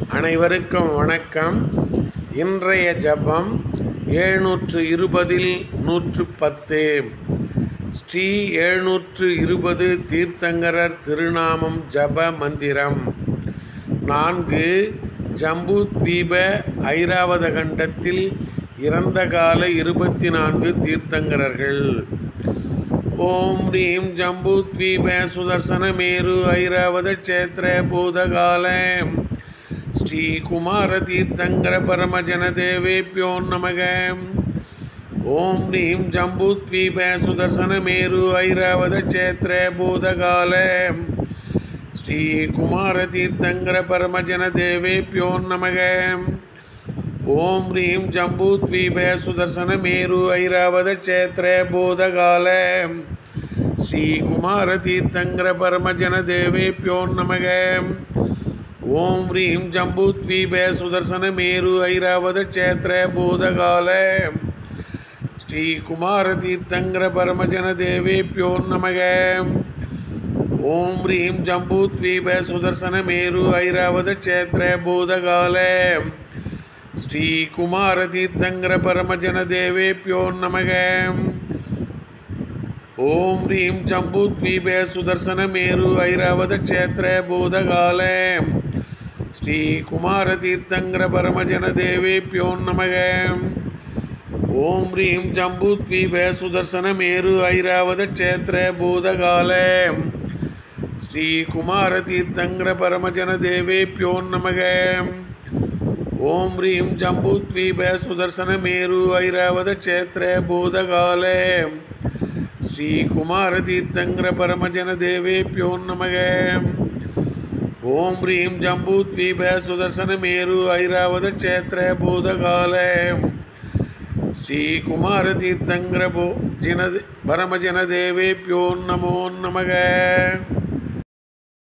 அனைவருக்கும் வணக்கம். இன்றைய ஜபம் 720 110. ஸ்ரீ 720 தீர்த்தங்கரர் திருநாமம் ஜப மந்திரம். 4. ஜம்பூத்வீப ஐராவத கண்டத்தில் இறந்த கால 24 தீர்த்தங்கரர்கள். ஓம் ரீம் ஜம்பூத்வீப சுதர்சன மேரு ஐராவத க்ஷேத்திர பூதகால ஸ்ரீ குமார தீர்த்தங்கர பரமஜன தேவேப்யோ நமக. ஓம் ரீம் ஜம்பூத்வீப சுதர்சன மேரு ஐராவத க்ஷேத்திர பூதகால ஸ்ரீ குமார தீர்த்தங்கர பரமஜன தேவேப்யோ நமக. ஓம் ரீம் ஜம்பூத்வீப சுதர்சன மேரு ஐராவத க்ஷேத்திர பூதகால ஸ்ரீ குமார தீர்த்தங்கர பரமஜன தேவேப்யோ நமக. ஓம் ரீம் ஜம்பூத்வீப சுதர்சன மேரு ஐராவத க்ஷேத்திர பூதகால ஸ்ரீ குமார தீர்த்தங்கர பரமஜன தேவேப்யோ நமக. ஓம் ரீம் ஜம்பூத்வீப சுதர்சன மேரு ஐராவத க்ஷேத்திர பூதகால ஸ்ரீ குமார தீர்த்தங்கர பரமஜன தேவேப்யோ நமக. ஓம் ரீம் ஜம்பூத்வீப சுதர்சன மேரு ஐராவத க்ஷேத்திர பூதகால ஸ்ரீ குமார தீர்த்தங்கர பரமஜன தேவேப்யோ நமக. ஓம் ரீம் ஜம்பூத்வீப சுதர்சன மேரு ஐராவத க்ஷேத்திர பூதகால ஸ்ரீ குமார தீர்த்தங்கர பரமஜன தேவேப்யோ நமக. ஓம் ரீம் ஜம்பூத்வீப சுதர்சன மேரு ஐராவத க்ஷேத்திர பூதகால ஸ்ரீ குமார தீர்த்தங்கர பரமஜன தேவேப்யோ நமக. ஓம் ரீம் ஜம்பூத்வீப சுதர்சன மேரு ஐராவத க்ஷேத்திர பூதகால ஸ்ரீ குமார தீர்த்தங்கர பரமஜன தேவேப்யோ நமோ நமக.